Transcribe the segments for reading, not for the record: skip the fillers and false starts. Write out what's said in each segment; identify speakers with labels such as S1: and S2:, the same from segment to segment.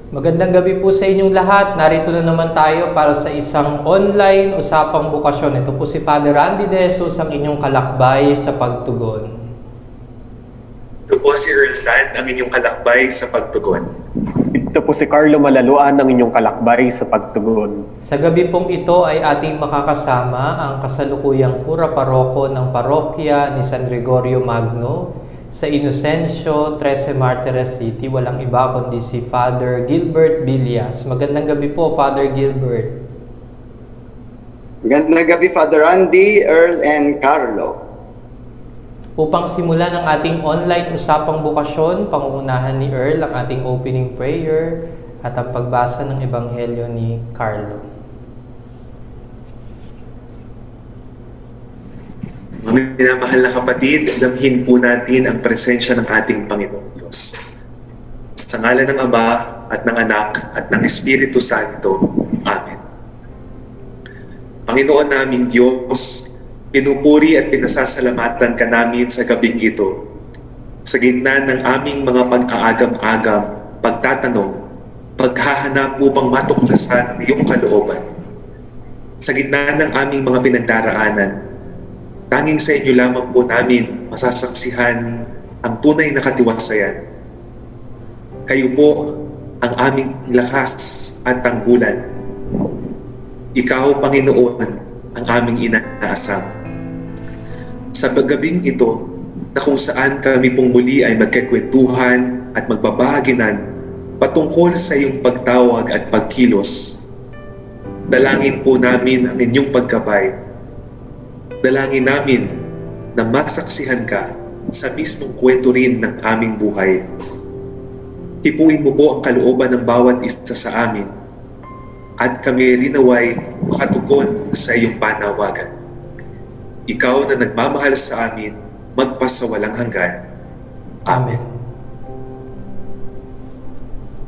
S1: Magandang gabi po sa inyong lahat. Narito na naman tayo para sa isang online usapang bukasyon. Ito po si Father Randy De Jesus, ang inyong kalakbay sa pagtugon.
S2: Ito po si Earl Tad, ang inyong kalakbay sa pagtugon.
S3: Ito po si Carlo Malaluan, ang inyong kalakbay sa pagtugon.
S1: Sa gabi pong ito ay ating makakasama ang kasalukuyang kura paroko ng parokya ni San Gregorio Magno sa Inocencio 13 Martires City. Walang iba kundi si Father Gilbert Villas. Magandang gabi po, Father Gilbert.
S4: Magandang gabi, Father Randy, Earl, and Carlo.
S1: Upang simulan ang ating online usapang bukasyon, pangungunahan ni Earl ang ating opening prayer at ang pagbasa ng Ebanghelyo ni Carlo.
S2: Mga minamahal na kapatid, damhin po natin ang presensya ng ating Panginoong Diyos. Sa ngalan ng Ama at ng Anak at ng Espiritu Santo. Amen. Panginoon naming Diyos, pinupuri at pinasasalamatan ka namin sa gabing ito. Sa gitna ng aming mga pag-aagam-agam, pagtatanong, paghahanap upang matuklasan ang iyong kalooban. Sa gitna ng aming mga pinagdaraanan, tanging sa inyo lamang po namin masasaksihan ang tunay na katiwasayan. Kayo po ang aming lakas at tanggulan. Ikaw, Panginoon, ang aming inaasam. Sa gabing ito, na kung saan kami pong muli ay magkakwentuhan at magbabahaginan patungkol sa iyong pagtawag at pagkilos, dalangin po namin ang inyong paggabay. Dalangin namin na masaksihan ka sa mismong kwento rin ng aming buhay. Hipuin mo po ang kalooban ng bawat isa sa amin at kami rin naway makatugon sa iyong panawagan. Ikaw na nagmamahal sa amin, magpasawalang hanggan. Amen.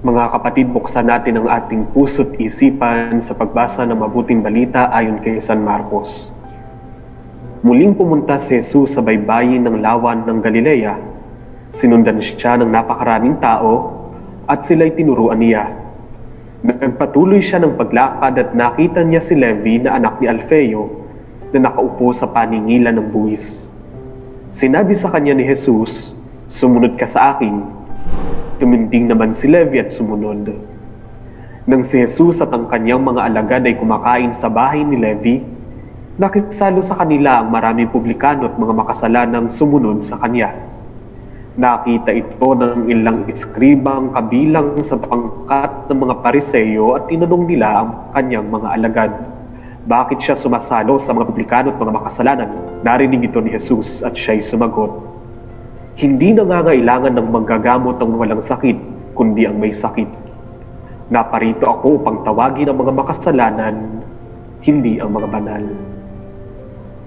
S3: Mga kapatid, buksan natin ang ating puso't isipan sa pagbasa ng mabuting balita ayon kay San Marcos. Muling pumunta si Jesus sa baybayin ng lawan ng Galilea. Sinundan siya ng napakaraming tao at sila'y tinuruan niya. Nagpatuloy siya ng paglakad at nakita niya si Levi na anak ni Alfeo na nakaupo sa paningilan ng buwis. Sinabi sa kanya ni Jesus, "Sumunod ka sa akin." Tuminding naman si Levi at sumunod. Nang si Jesus at ang kanyang mga alagad ay kumakain sa bahay ni Levi, nakisalo sa kanila ang maraming publikano at mga makasalanang sumunod sa kanya. Nakita ito ng ilang eskribang kabilang sa pangkat ng mga Pariseo at tinanong nila ang kanyang mga alagad, bakit siya sumasalo sa mga publikano at mga makasalanan? Narinig ito ni Jesus at siya'y sumagot, "Hindi nangangailangan ng manggagamot ang walang sakit, kundi ang may sakit. Naparito ako upang tawagin ang mga makasalanan, hindi ang mga banal."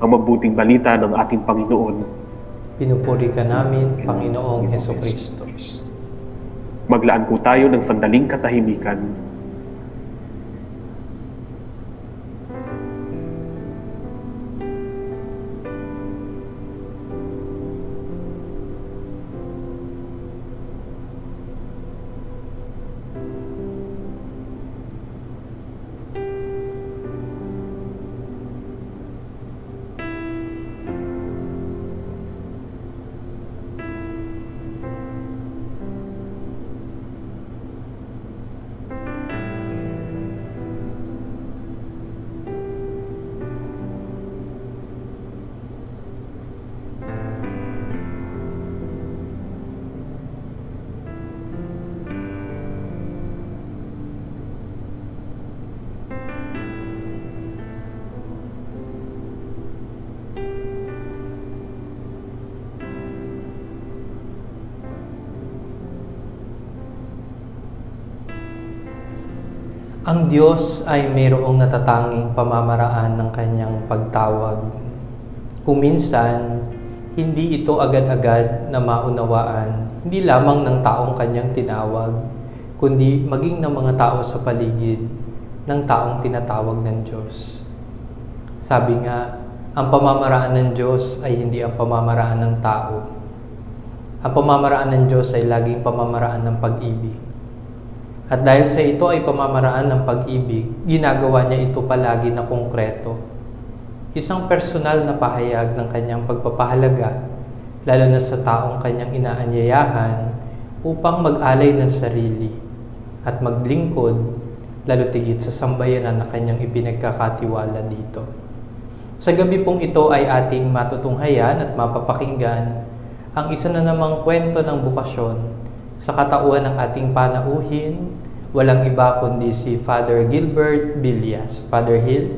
S3: Ang mabuting balita ng ating Panginoon.
S1: Pinupuri ka namin, Panginoong Hesukristo.
S3: Maglaan po tayo ng sandaling katahimikan.
S1: Ang Diyos ay mayroong natatanging pamamaraan ng kanyang pagtawag. Kung minsan, hindi ito agad-agad na maunawaan, hindi lamang ng taong kanyang tinawag, kundi maging ng mga tao sa paligid ng taong tinatawag ng Diyos. Sabi nga, ang pamamaraan ng Diyos ay hindi ang pamamaraan ng tao. Ang pamamaraan ng Diyos ay laging pamamaraan ng pag-ibig. At dahil sa ito ay pamamaraan ng pag-ibig, ginagawa niya ito palagi na konkreto. Isang personal na pahayag ng kanyang pagpapahalaga, lalo na sa taong kanyang inaanyayahan upang mag-alay ng sarili at maglingkod, lalo tigit sa sambayanan na kanyang ipinagkakatiwala dito. Sa gabi pong ito ay ating matutunghayan at mapapakinggan ang isa na namang kwento ng bukasyon sa katauhan ng ating panauhin, walang iba kundi si Father Gilbert Villas. Father Hill.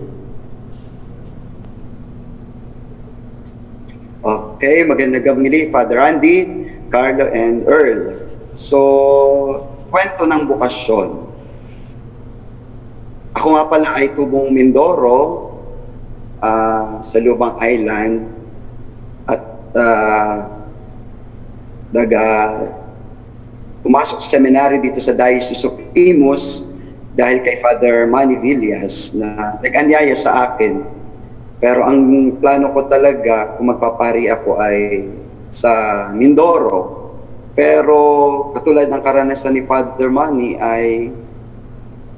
S4: Okay, magandang gabi, Father Andy, Carlo, and Earl. So, kwento ng bukasyon. Ako nga pala ay tubong Mindoro sa Lubang Island at pumasok sa seminary dito sa Diocese of Imus dahil kay Father Manny Villas na nag-anyaya sa akin. Pero ang plano ko talaga kung magpapari ako ay sa Mindoro. Pero katulad ng karanasan ni Father Manny ay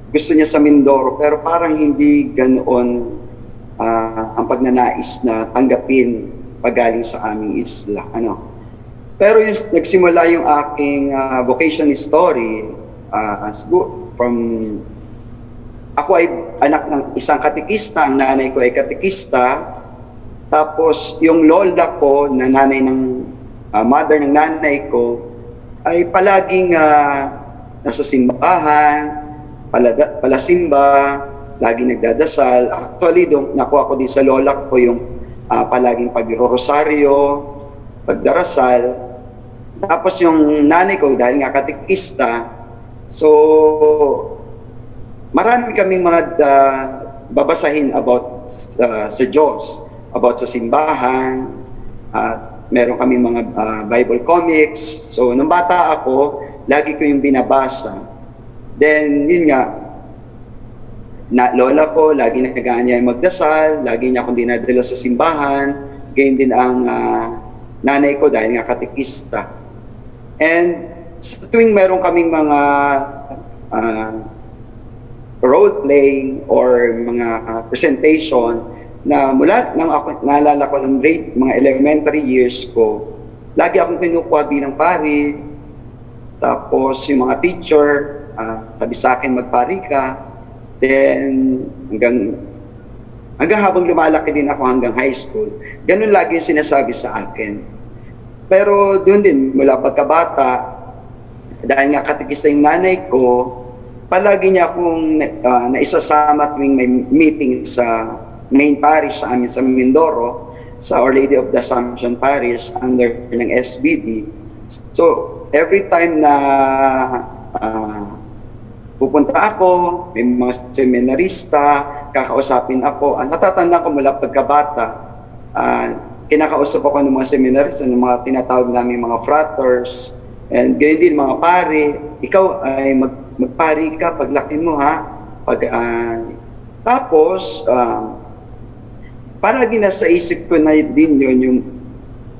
S4: gusto niya sa Mindoro pero parang hindi ganoon ang pagnanais na tanggapin pagaling sa aming isla. Pero yung nagsimula yung aking vocation story from ako ay anak ng isang katekista, ang nanay ko ay katekista. Tapos yung lola ko na nanay ng mother ng nanay ko ay palaging nasa simbahan, palasimba, laging nagdadasal. Actually, nakuha ko din sa lola ko yung palaging pag-rosaryo, pagdarasal. Tapos yung nanay ko, dahil nga katekista, so marami kaming mga babasahin about sa Diyos, about sa simbahan, meron kaming mga Bible comics. So nung bata ako, lagi ko yung binabasa. Then yun nga, lola ko, lagi nag-aanyay magdasal, lagi niya akong dinadala sa simbahan, gayon din ang nanay ko dahil nga katekista. And sa tuwing meron kaming mga role-playing or mga presentation na mula nang ako, naalala ko ng grade, mga elementary years ko, lagi akong kinukuha bilang pari. Tapos yung mga teacher, sabi sa akin, magpari ka. Then hanggang habang lumalaki din ako hanggang high school, ganun lagi yung sinasabi sa akin. Pero doon din, mula pagkabata, dahil nga katekista yung nanay ko, palagi niya akong naisasama tuwing may meeting sa main parish sa amin sa Mindoro, sa Our Lady of the Assumption Parish under ng SBD. So, every time na pupunta ako, may mga seminarista, kakausapin ako. Natatandaan ko mula pagkabata, kinakausap ako ng mga seminarista, ng mga tinatawag namin mga fraters, and gayon din mga pari. Ikaw ay magpari ka paglaki mo, ha? Tapos, parang nasa isip ko na din yun, yung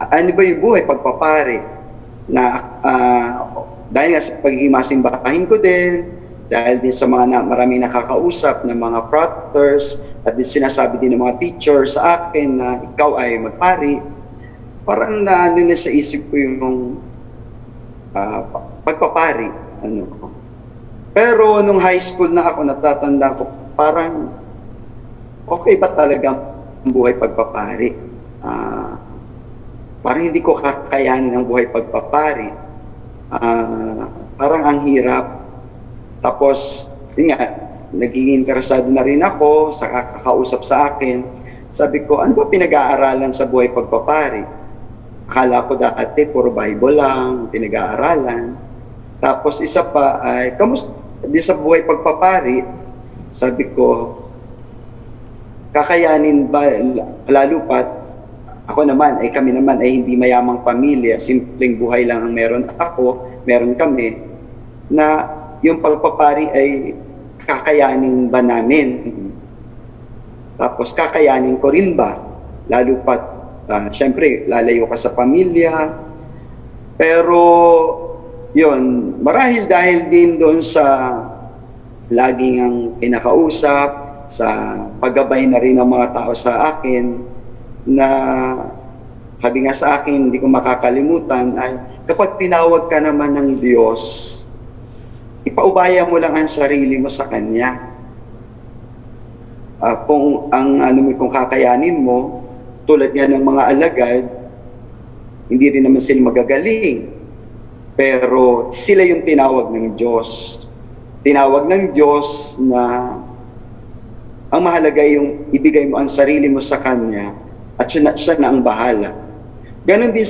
S4: ano ba yung buhay pagpapari na dahil nga sa pagiging masimbahin ko din, dahil din sa mga maraming nakakausap ng mga fraters at din sinasabi din ng mga teacher sa akin na ikaw ay magpari, parang na sa isip ko yung pagpapari. Pero nung high school na ako, natatanda ko, parang okay pa talaga ang buhay pagpapari. Parang hindi ko kakayanin ang buhay pagpapari. Parang ang hirap. Tapos, yun nga, naging interesado na rin ako sa kakausap sa akin. Sabi ko, ano ba pinag-aaralan sa buhay pagpapari? Akala ko dati, puro Bible lang, pinag-aaralan. Tapos isa pa ay, kamusta di sa buhay pagpapari? Sabi ko, kakayanin ba, lalo pat, ako naman, kami naman ay hindi mayamang pamilya, simpleng buhay lang ang meron ako, meron kami, na yung pagpapari ay kakayanin ba namin? Tapos kakayanin ko rin ba? Lalo pat, syempre, lalayo ka sa pamilya. Pero, yun, marahil dahil din doon sa laging ang kinakausap, sa paggabay na rin ng mga tao sa akin, na sabi nga sa akin, hindi ko makakalimutan, ay kapag tinawag ka naman ng Diyos, ipaubaya mo lang ang sarili mo sa Kanya. Kung kakayanin mo, tulad nga ng mga alagad, hindi rin naman sila magagaling. Pero sila yung tinawag ng Diyos. Tinawag ng Diyos na ang mahalaga yung ibigay mo ang sarili mo sa Kanya at siya na ang bahala. Ganon din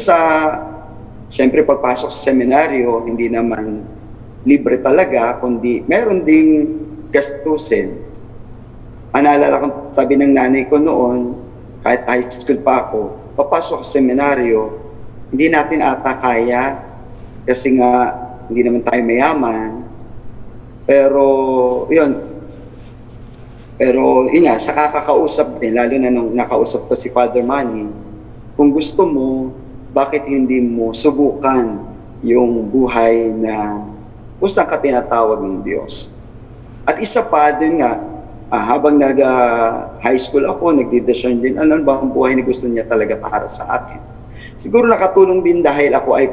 S4: siyempre pagpasok sa seminaryo, hindi naman libre talaga, kundi meron ding gastusin. Naalala ko, sabi ng nanay ko noon, kahit high school pa ako, papasok sa seminaryo, hindi natin ata kaya kasi nga hindi naman tayo mayaman. Pero yun nga, sa kakakausap din, lalo na nung nakausap ko si Father Manny, kung gusto mo, bakit hindi mo subukan yung buhay na kung saan ka tinatawag ng Diyos? At isa pa din nga, habang nag-high school ako, nagdi-discern din, ano ba ang buhay na gusto niya talaga para sa akin? Siguro nakatulong din dahil ako ay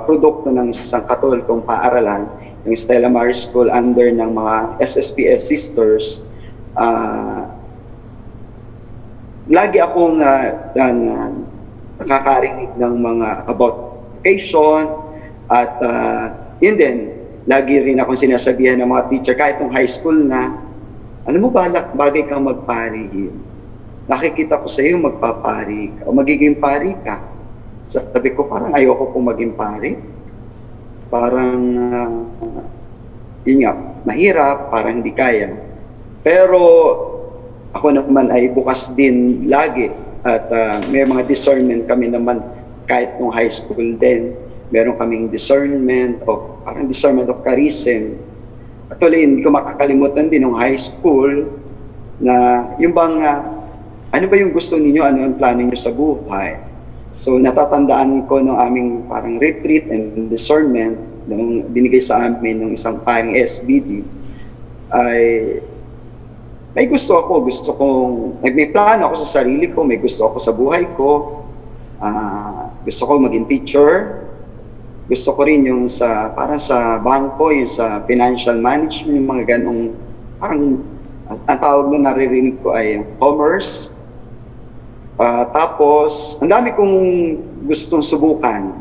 S4: produkto ng isang katolikong paaralan, yung Stella Maris School under ng mga SSPS sisters. Lagi akong nakakarinig ng mga about vocation at yun din, lagi rin akong sinasabihan ng mga teacher kahit nung high school na, alam mo ba, bagay kang magpari. Nakikita ko sa iyo magpapari ka o magiging pari ka. Sabi ko, parang ayoko pong maging pari. Parang yun nga, mahirap, parang hindi kaya. Pero ako naman ay bukas din lagi at may mga discernment kami naman kahit nung high school din. Meron kaming discernment of charism. Actually, hindi ko makakalimutan din nung high school na yung bang ano ba yung gusto ninyo, ano ang plano niyo sa buhay. So natatandaan ko nung aming parang retreat and discernment nung binigay sa amin ng isang paring SBD ay may gusto kong, may plano ako sa sarili ko, may gusto ako sa buhay ko, gusto ko maging teacher, gusto ko rin yung parang sa bangko, yung sa financial management, yung mga ganong, parang, ang tawag na naririnig ko ay commerce. Tapos, ang dami kong gustong subukan.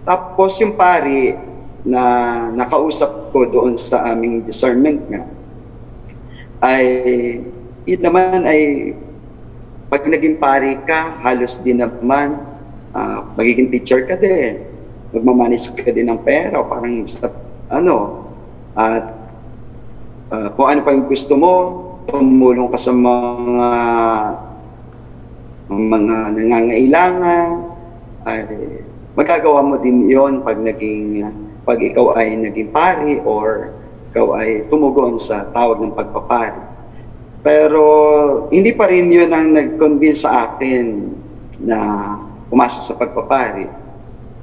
S4: Tapos yung pari na nakausap ko doon sa aming discernment nga, ay yun naman ay pag naging pari ka, halos din naman magiging teacher ka din, magmamanage ka din ng pera, parang at kung ano pa yung gusto mo, tumulong ka sa mga nangangailangan, ay magagawa mo din yon pag ikaw ay naging pari or ikaw ay tumugon sa tawag ng pagpapari. Pero hindi pa rin yun ang nag-convince sa akin na pumasok sa pagpapari.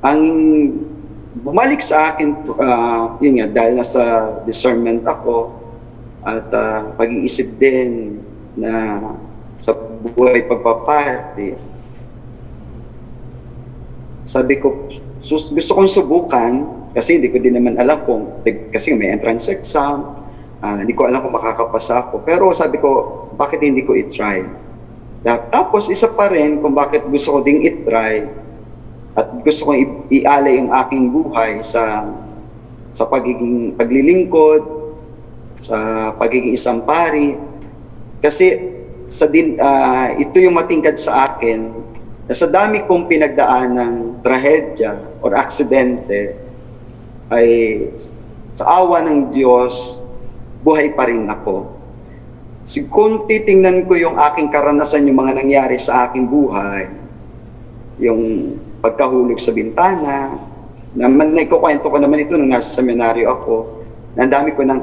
S4: Ang bumalik sa akin, yun nga, dahil nasa discernment ako at pag-iisip din na sa buhay pagpapari, sabi ko, gusto kong subukan. Kasi hindi ko din naman alam kasi may entrance exam, hindi ko alam kung makakapasa ako. Pero sabi ko, bakit hindi ko i-try? Tapos isa pa rin kung bakit gusto ko ding i-try at gusto kong ialay yung aking buhay sa paglilingkod, sa pagiging isang pari. Kasi ito yung matingkad sa akin na sa dami kong pinagdaan ng trahedya or aksidente, ay sa awa ng Diyos, buhay pa rin ako. Kung titingnan ko yung aking karanasan, yung mga nangyari sa aking buhay, yung pagkahulog sa bintana, naikukwento ko naman ito nung nasa seminaryo ako, na ang dami ko ng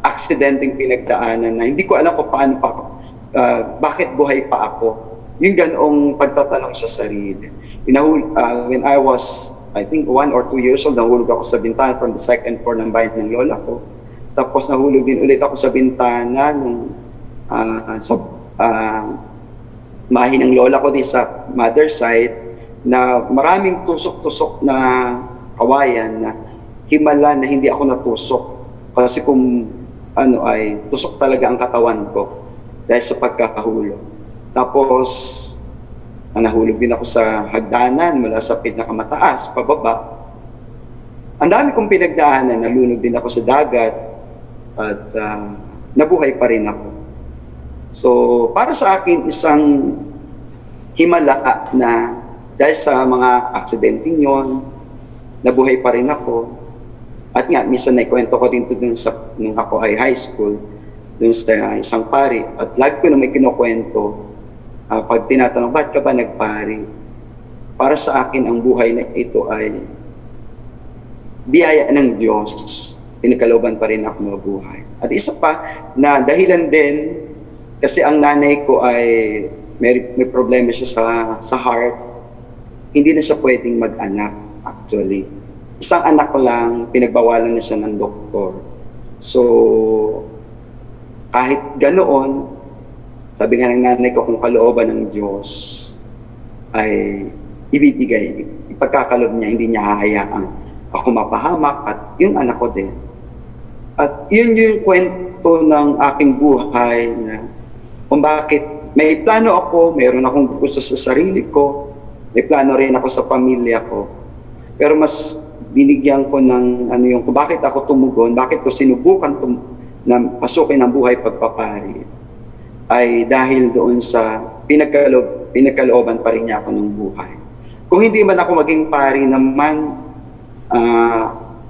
S4: aksidenteng pinagdaanan na hindi ko alam kung paano bakit buhay pa ako. Yung ganong pagtatanong sa sarili. When I was I think 1 or 2 years old, nahulog ako sa bintana from the second floor ng bahay ng lola ko. Tapos nahulog din ulit ako sa bintana nung sa bahay ng lola ko din sa mother side, na maraming tusok-tusok na kawayan na himala na hindi ako natusok. Kasi kung ay tusok talaga ang katawan ko dahil sa pagkakahulog. Tapos nahulog din ako sa hagdanan mula sa pinakamataas pababa. Ang dami kong pinagdaanan, nalunod din ako sa dagat at nabuhay pa rin ako. So, para sa akin, isang himala na dahil sa mga aksidenteng yon, nabuhay pa rin ako. At nga, minsan naikwento ko din ito nung ako ay high school, dun sa isang pari. At lagi ko na may kinukwento, pag tinatanong, ba't ka ba nagpari? Para sa akin, ang buhay na ito ay biyaya ng Diyos. Pinagkalooban pa rin ako mabuhay. At isa pa, na dahilan din, kasi ang nanay ko ay may problema siya sa heart, hindi na siya pwedeng mag-anak actually. Isang anak lang, pinagbawalan na siya ng doktor. So, kahit ganoon, sabi nga ng nanay ko, kung kalooban ng Diyos ay ibibigay, ipagkakaloob niya, hindi niya hahayaang ako mapahamak at yung anak ko din. At yun yung kwento ng aking buhay na kung bakit may plano ako, mayroon akong gusto sa sarili ko, may plano rin ako sa pamilya ko. Pero mas binigyan ko ng kung bakit ako tumugon, bakit ko sinubukan na pasukin ang buhay pagpapari, ay dahil doon sa pinagkalooban pa rin niya ako ng buhay. Kung hindi man ako maging pari naman,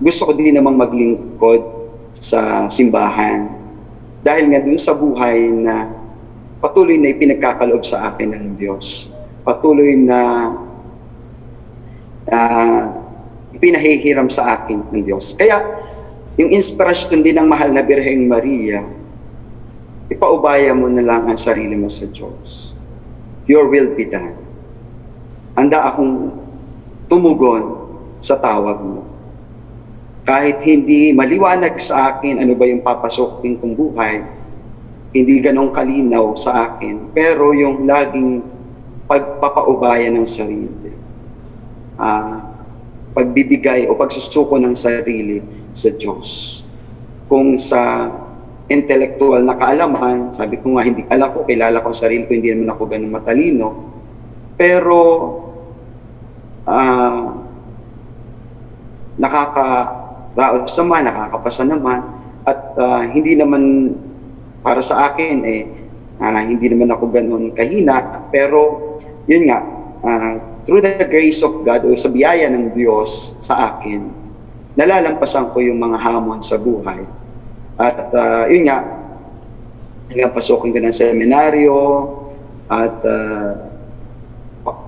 S4: gusto ko din namang maglingkod sa simbahan. Dahil nga doon sa buhay na patuloy na ipinagkakaloob sa akin ng Diyos. Patuloy na ipinahihiram sa akin ng Diyos. Kaya, yung inspirasyon din ng mahal na Birheng Maria, ipaubaya mo na lang ang sarili mo sa Diyos. Your will be done. Handa akong tumugon sa tawag mo. Kahit hindi maliwanag sa akin ano ba yung papasokin kong buhay, hindi ganong kalinaw sa akin, pero yung laging pagpapaubaya ng sarili, pagbibigay o pagsusuko ng sarili sa Diyos. Kung sa intellectual na kaalaman, sabi ko nga, hindi alam ko, kilala ko ang sarili ko, hindi naman ako ganun matalino, pero nakakaraos naman, nakakapasa naman, at hindi naman para sa akin, hindi naman ako ganun kahina, pero yun nga, through the grace of God o sa biyaya ng Diyos sa akin, nalalampasan ko yung mga hamon sa buhay. At yun nga, hanggang pasukin ko ng seminaryo at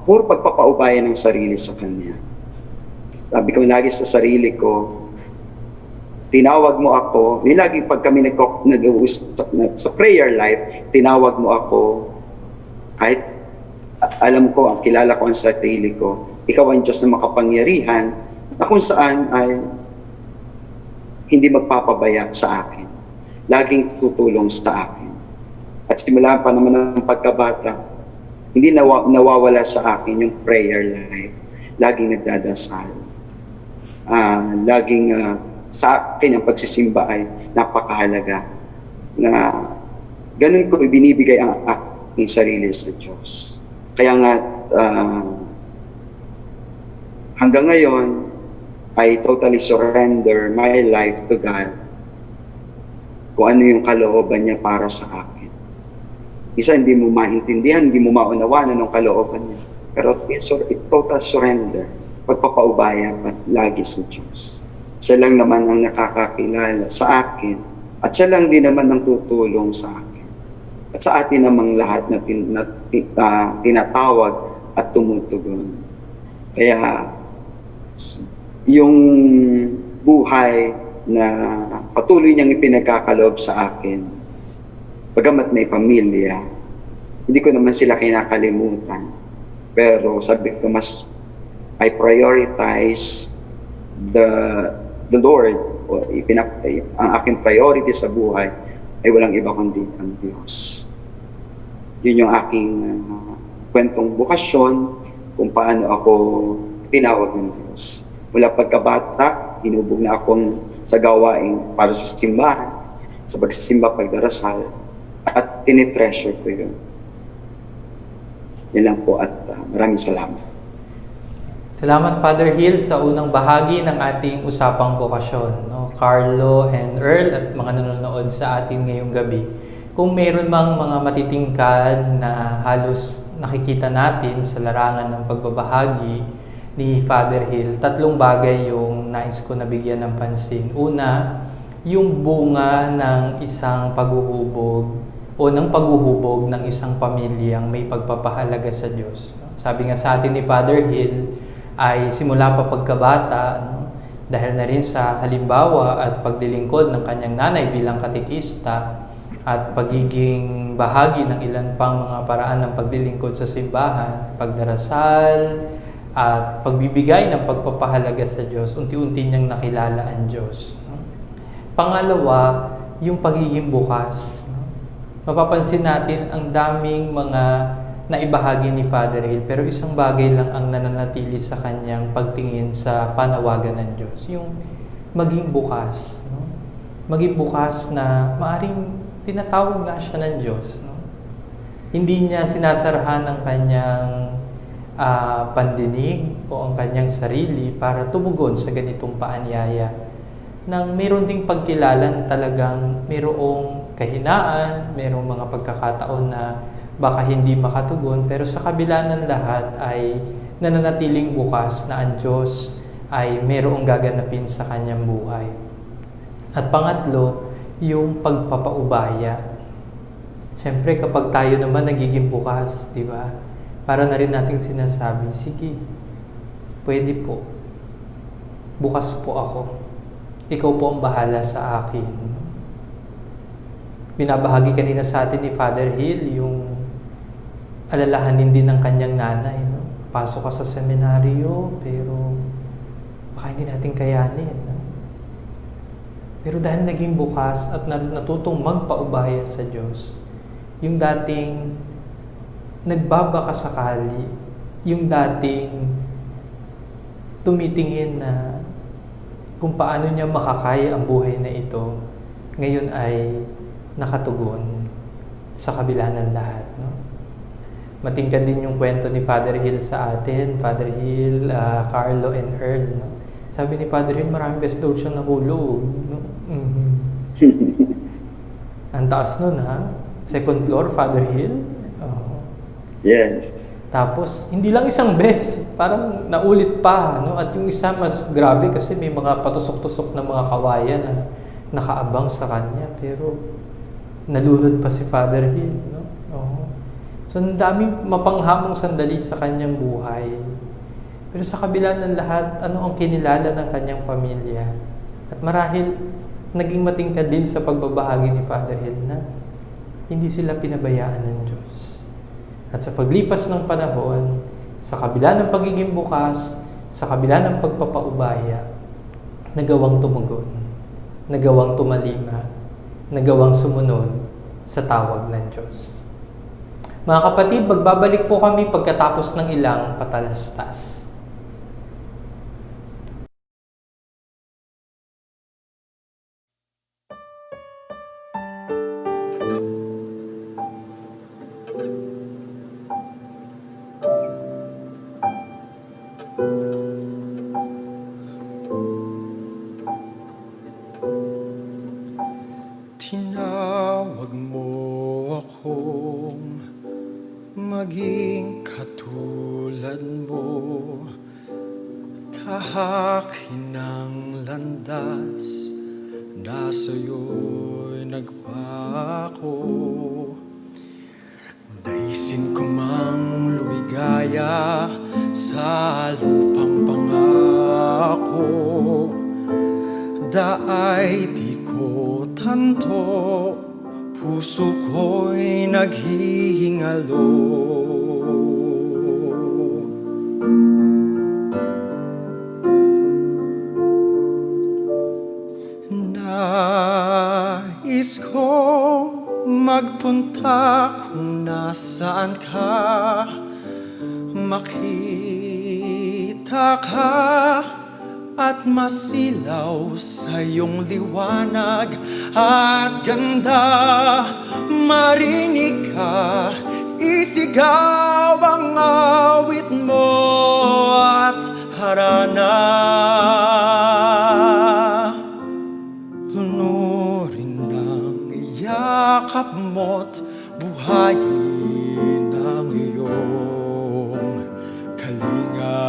S4: puro pagpapaubaya ng sarili sa Kanya. Sabi ko lagi sa sarili ko, tinawag mo ako, lagi pag kami nag-uusap sa prayer life, tinawag mo ako, kahit alam ko, ang kilala ko ang sarili ko, ikaw ang Diyos na makapangyarihan, na kung saan ay hindi magpapabaya sa akin. Laging tutulong sa akin. At simula pa naman ng pagkabata, hindi nawawala sa akin yung prayer life. Laging nagdadasal. Laging sa akin ang pagsisimba ay napakahalaga na ganun ko ibinibigay ang aking sarili sa Diyos. Kaya nga hanggang ngayon I totally surrender my life to God kung ano yung kalooban niya para sa akin. Isa hindi mo maintindihan, hindi mo maunawanan ng kalooban niya. Pero total surrender, pagpapaubaya lagi sa Diyos. Siya lang naman ang nakakakilala sa akin at siya lang din naman ang tutulong sa akin. At sa atin namang lahat na tinatawag at tumutugon. Kaya yung buhay na patuloy niyang ipinagkakaloob sa akin, bagamat may pamilya, hindi ko naman sila kinakalimutan. Pero sabi ko, mas I prioritize the Lord o ang aking priority sa buhay ay walang iba kundi ang Diyos. Yun yung aking kwentong bukasyon kung paano ako tinawag ng Diyos. Mula pagkabata, hinubog na akong sa gawain para sa simbahan, sa pagsisimba, pagdarasal, at tinitreasure ko yun. Yan lang po at maraming salamat.
S1: Salamat, Father Hill, sa unang bahagi ng ating usapang bokasyon. No? Carlo and Earl at mga nanonood sa atin ngayong gabi. Kung mayroon mang mga matitingkad na halos nakikita natin sa larangan ng pagbabahagi ni Father Hill, tatlong bagay yung nais ko na bigyan ng pansin. Una, yung bunga ng isang paghuhubog o ng paghuhubog ng isang pamilyang may pagpapahalaga sa Diyos. Sabi nga sa atin ni Father Hill, ay simula pa pagkabata, dahil na rin sa halimbawa at paglilingkod ng kanyang nanay bilang katekista at pagiging bahagi ng ilan pang mga paraan ng paglilingkod sa simbahan, pagdarasal, at pagbibigay ng pagpapahalaga sa Diyos, unti-unti niyang nakilala ang Diyos. Pangalawa, yung pagiging bukas. Mapapansin natin ang daming mga naibahagi ni Father Hill, pero isang bagay lang ang nananatili sa kanyang pagtingin sa panawagan ng Diyos. Yung maging bukas. No? Maging bukas na maaring tinatawag nga siya ng Diyos. No? Hindi niya sinasarahan ang kanyang pandinig o ang kanyang sarili para tumugon sa ganitong paanyaya. Nang mayroon ding pagkilala na talagang mayroong kahinaan, mayroong mga pagkakataon na baka hindi makatugon, pero sa kabila ng lahat ay nananatiling bukas na ang Diyos ay mayroong gaganapin sa kanyang buhay. At pangatlo, yung pagpapaubaya. Siyempre, kapag tayo naman nagiging bukas, di ba? Para na rin nating sinasabi, sige, pwede po. Bukas po ako. Ikaw po ang bahala sa akin. Binabahagi kanina sa atin ni Father Hill yung alalahanin din ng kanyang nanay. No? Pasok ka sa seminaryo, pero baka hindi natin kayanin. No? Pero dahil naging bukas at natutong magpaubaya sa Diyos, yung dating nagbabakasakali, yung dating tumitingin na kung paano niya makakaya ang buhay na ito, ngayon ay nakatugon sa kabila ng lahat. No? Matingkad din yung kwento ni Father Hill sa atin, Father Hill, Carlo and Earl. No? Sabi ni Father Hill, maraming beses daw siyang nahulog. No? Mm-hmm. Ang taas nun, ha? Second floor, Father Hill.
S4: Yes.
S1: Tapos, hindi lang isang beses, parang naulit pa, no? At yung isa mas grabe kasi may mga patusok-tusok na mga kawayan na nakaabang sa kanya, pero nalunod pa si Father Hill, no? So, ang daming mapanghamong sandali sa kanyang buhay. Pero sa kabila ng lahat, ano ang kinilala ng kanyang pamilya? At marahil, naging matingkad din sa pagbabahagi ni Father Hill na hindi sila pinabayaan ng Diyos. At sa paglipas ng panahon, sa kabila ng pagiging bukas, sa kabila ng pagpapaubaya, nagawang tumugon, nagawang tumalima, nagawang sumunod sa tawag ng Diyos. Mga kapatid, magbabalik po kami pagkatapos ng ilang patalastas.
S5: Tinawag mo akong maging katulad mo, tahakin ang landas na sa'yo'y nagpako. Naisin ko mang lumigaya sa lupang pangako, daay di ko tanto, puso ko'y naghihingalo. Nais ko magpunta kung nasaan ka, makita ka at masilaw sa iyong liwanag at ganda. Marinig ka, isigaw ang awit mo at harana. Lunurin ng yakap mo't buhayin ang iyong kalinga.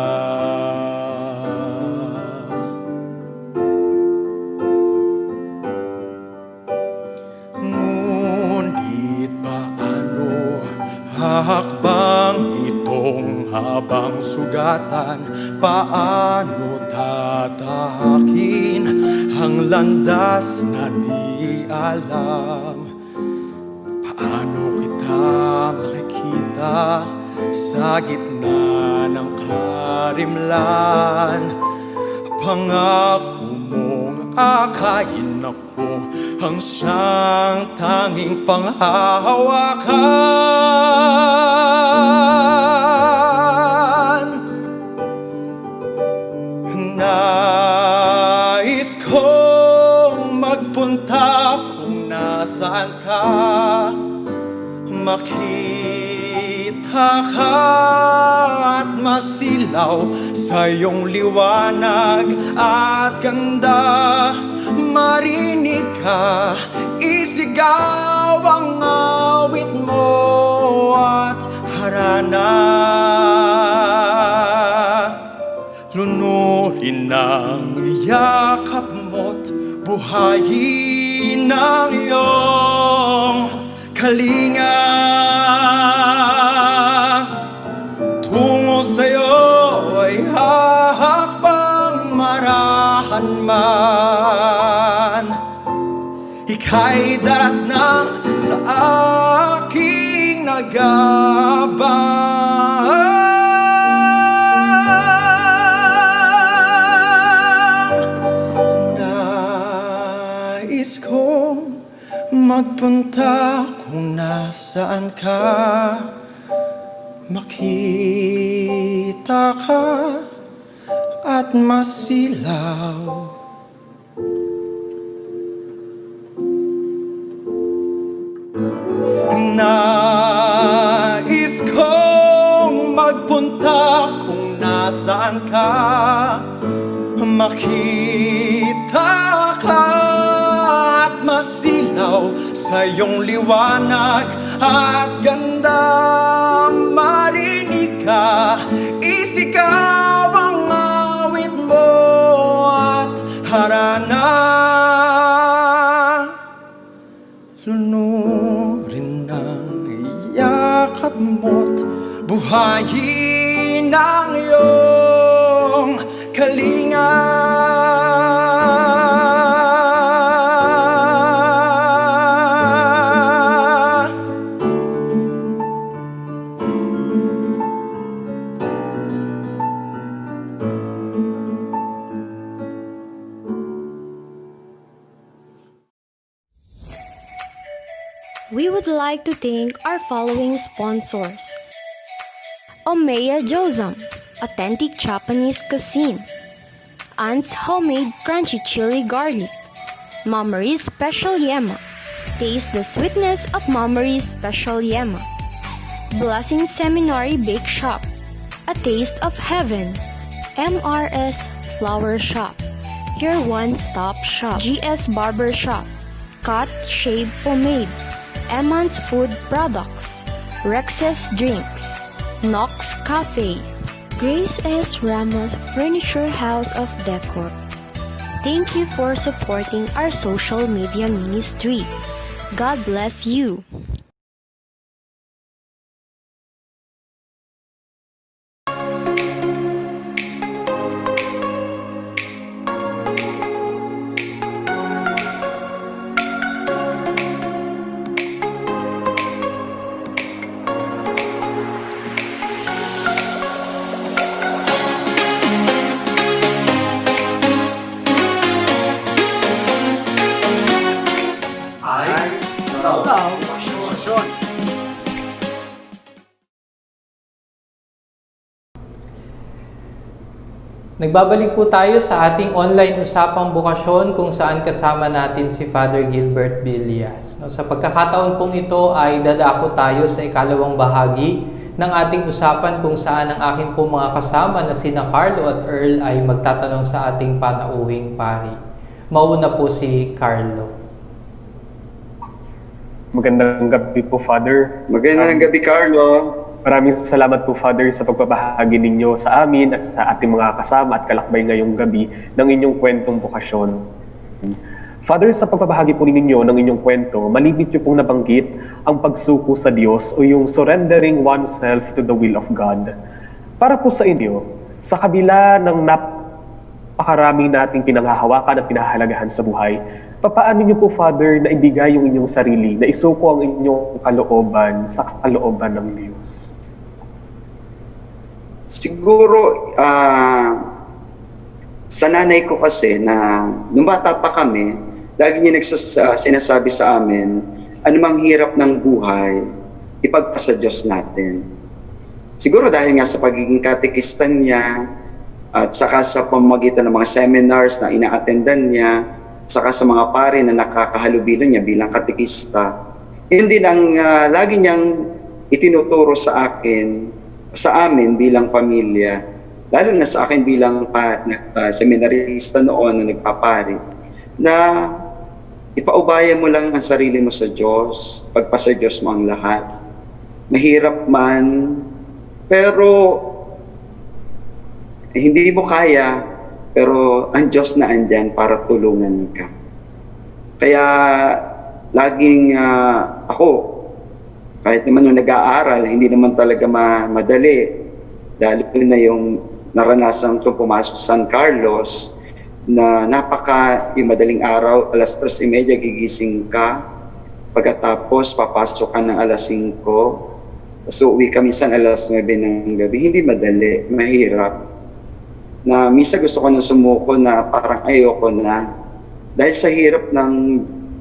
S5: Ngunit paano hakbang itong habang sugatan? Paano tatahakin ang landas na di alam? Paano kita makikita sa gitna ng karimlan? Pangako mong akayin ako ang siyang tanging panghahawakan. Nais kong magpunta kung nasaan ka, makita ka at masilaw sa iyong liwanag at ganda. Marinig ka, isigaw ang awit mo at harana. Lunurin ang yakap mo't buhayin ang iyong kalinga. Tungo sa'yo ay hahakbang marahan man. Ika'y daratnang sa aking nagabang. Nais kong magpunta kung nasaan ka, makita ka at masilaw. Nais kong magpunta kung nasaan ka, makita ka at masilaw sa iyong liwanag at ganda. Marinig ka, isigaw ang awit mo at harana. Lunurin ng yakap mo't buhayin ang iyong kalinga.
S6: We would like to thank our following sponsors: Omeya Jozam, authentic Japanese cuisine; Ant's homemade crunchy chili garlic; Mama's Special Yema, taste the sweetness of Mama's Special Yema; Blessing Seminary Bake Shop, a taste of heaven; MRS Flower Shop, your one-stop shop; GS Barber Shop, Cut Shave Pomade; Eman's Food Products, Rex's Drinks, Knox Cafe, Grace S. Ramos Furniture House of Decor. Thank you for supporting our social media ministry. God bless you.
S1: Nagbabalik po tayo sa ating online usapang bukasyon kung saan kasama natin si Father Gilbert Villas. No, sa pagkakataon pong ito ay dadako tayo sa ikalawang bahagi ng ating usapan kung saan ang aking po mga kasama na sina Carlo at Earl ay magtatanong sa ating panauhing pari. Mauna po si Carlo.
S3: Magandang gabi po, Father.
S4: Magandang gabi, Carlo.
S3: Maraming salamat po, Father, sa pagbabahagi ninyo sa amin at sa ating mga kasama at kalakbay ngayong gabi ng inyong kwentong bukasyon. Father, sa pagbabahagi po ninyo ng inyong kwento, malibit niyo pong nabanggit ang pagsuko sa Diyos o yung surrendering oneself to the will of God. Para po sa inyo, sa kabila ng napakarami nating pinanghahawakan at pinahalagahan sa buhay, papaano niyo po, Father, na ibigay yung inyong sarili, na isuko ang inyong kalooban sa kalooban ng Diyos?
S4: Siguro, sa nanay ko kasi na nung bata pa kami, lagi niya sinasabi sa amin, anumang hirap ng buhay, ipagpasa Diyos natin. Siguro dahil nga sa pagiging katekistan niya, at saka sa pamamagitan ng mga seminars na ina-attendan niya, saka sa mga pare na nakakahalubilo niya bilang katekista, yun din ang lagi niyang itinuturo sa akin, sa amin bilang pamilya, lalo na sa akin bilang seminarista noon na nagpapari, na ipaubaya mo lang ang sarili mo sa Diyos, pagpasa Diyos mo ang lahat. Mahirap man, pero hindi mo kaya, pero ang Diyos na andyan para tulungan ka. Kaya laging ako, kahit naman nung nag-aaral, hindi naman talaga madali. Lalo na yung naranasan kong pumasok sa San Carlos, na yung madaling araw, alas 3:30 gigising ka, pagkatapos papasok ka ng alas 5, so uwi ka minsan alas 9 ng gabi. Hindi madali, mahirap. Na minsan gusto ko nang sumuko na parang ayoko na, dahil sa hirap ng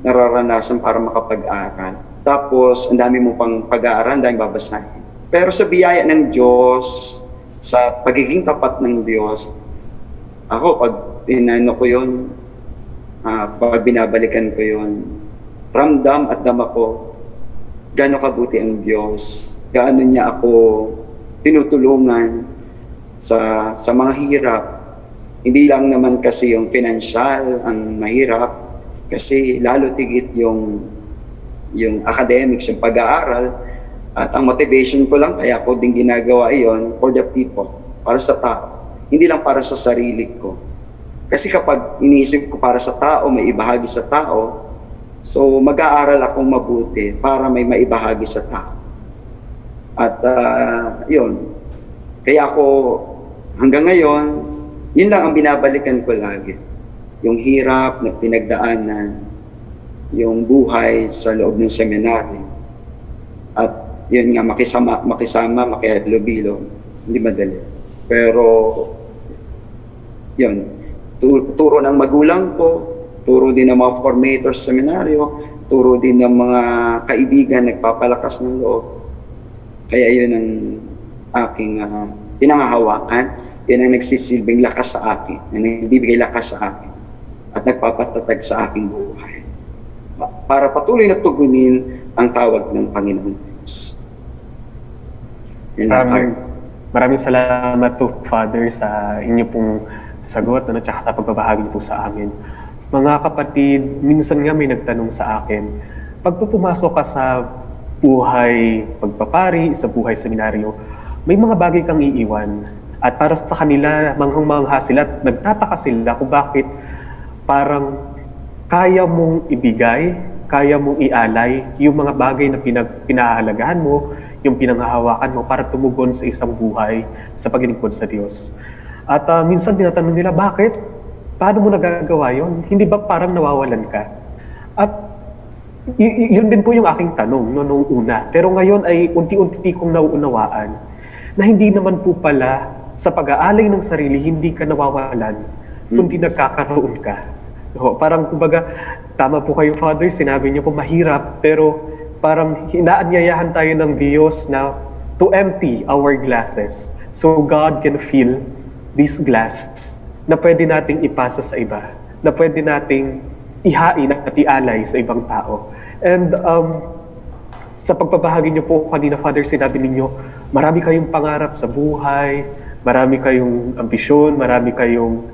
S4: nararanasan para makapag-aral. Tapos, ang dami mo pang pag-aaral, ang dami babasahin. Pero sa biyaya ng Diyos, sa pagiging tapat ng Diyos, ako, pag tinano ko yun, pag binabalikan ko yun, ramdam at dama ko, gaano kabuti ang Diyos, gaano niya ako tinutulungan sa mga hirap. Hindi lang naman kasi yung financial ang mahirap, kasi lalo tigit yung academics, yung pag-aaral, at ang motivation ko lang, kaya ko din ginagawa iyon, for the people, para sa tao. Hindi lang para sa sarili ko. Kasi kapag iniisip ko para sa tao, may ibahagi sa tao, so mag-aaral akong mabuti para may maibahagi sa tao. At yun. Kaya ako, hanggang ngayon, yun lang ang binabalikan ko lagi. Yung hirap na pinagdaanan, yung buhay sa loob ng seminary. At yun nga, makisama, makihalubilo, hindi madali. Pero, yun, turo ng magulang ko, turo din ng mga formators sa seminaryo, turo din ng mga kaibigan nagpapalakas ng loob. Kaya yun ang aking pinanghahawakan, yun ang nagsisilbing lakas sa akin, na nagbibigay lakas sa akin, at nagpapatatag sa aking buhay, para patuloy na tugunin ang tawag ng Panginoon Diyos.
S3: Maraming salamat po, Father, sa inyo pong sagot at saka sa pagbabahagi po sa amin. Mga kapatid, minsan nga may nagtanong sa akin, pag pumasok ka sa buhay pagpapari, sa buhay seminaryo, may mga bagay kang iiwan. At para sa kanila, manghang-mangha sila at nagtataka sila kung bakit parang kaya mong ibigay, kaya mong ialay yung mga bagay na pinahahalagahan mo, yung pinanghahawakan mo para tumugon sa isang buhay sa paglingkod sa Diyos. At minsan tinatanong nila, bakit? Paano mo nagagawa yun? Hindi ba parang nawawalan ka? At yun din po yung aking tanong noong una. Pero ngayon ay unti-unti kong nauunawaan na hindi naman po pala sa pag-aalay ng sarili, hindi ka nawawalan, kundi nagkakaroon ka. So, parang kumbaga, tama po kayo, Father, sinabi niyo po mahirap, pero parang inaanyayahan tayo ng Diyos na to empty our glasses so God can fill these glasses na pwede nating ipasa sa iba, na pwede nating ihain at ialay sa ibang tao. And sa pagbabahagi niyo po kanina, Father, sinabi ninyo, marami kayong pangarap sa buhay, marami kayong ambisyon, marami kayong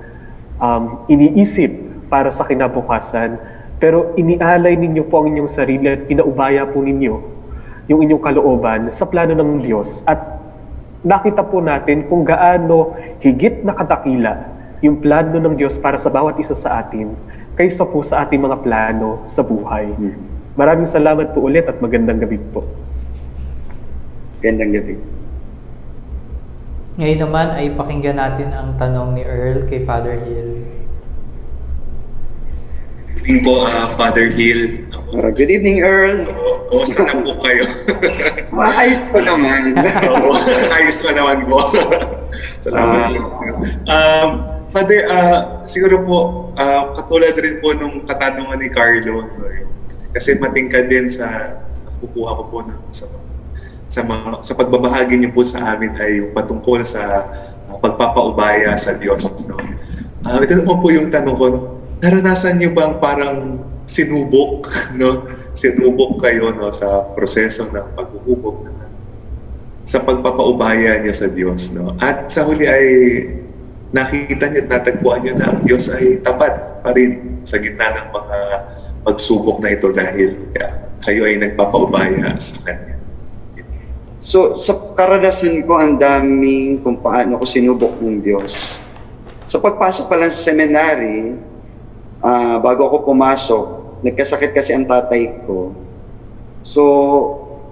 S3: iniisip para sa kinabukasan, pero inialay ninyo po ang inyong sarili at pinaubaya po ninyo yung inyong kalooban sa plano ng Diyos. At nakita po natin kung gaano higit na kadakila yung plano ng Diyos para sa bawat isa sa atin kaysa po sa ating mga plano sa buhay. Maraming salamat po ulit at magandang gabi po.
S4: Gandang gabi.
S1: Ngayon naman ay pakinggan natin ang tanong ni Earl kay Father Hill.
S2: Good evening po, Father Hill.
S4: Good evening, Earl.
S2: Kumusta na po kayo?
S4: Maayos pa naman.
S2: Ayos pa naman po. Salamat. Father, siguro po, katulad rin po nung katanungan ni Carlo, no, kasi matingkad din sa nakukuha ko po sa pagbabahagi niyo po sa amin ay yung patungkol sa pagpapaubaya sa Diyos. No? Ito naman po yung tanong ko, no? Naranasan niyo bang parang sinubok, no? Sinubok kayo, no, sa proseso ng pag-uubok sa pagpapaubaya niyo sa Diyos, no? At sa huli ay nakita niyo at natagpuan niyo na ang Diyos ay tapat pa rin sa gitna ng mga pagsubok na ito dahil kayo ay nagpapaubaya sa Kanya.
S4: So, sa karanasan ko, ang daming kung paano ko sinubok ng Diyos. Sa pagpasok pa lang sa seminary, bago ako pumasok, nagkasakit kasi ang tatay ko. So,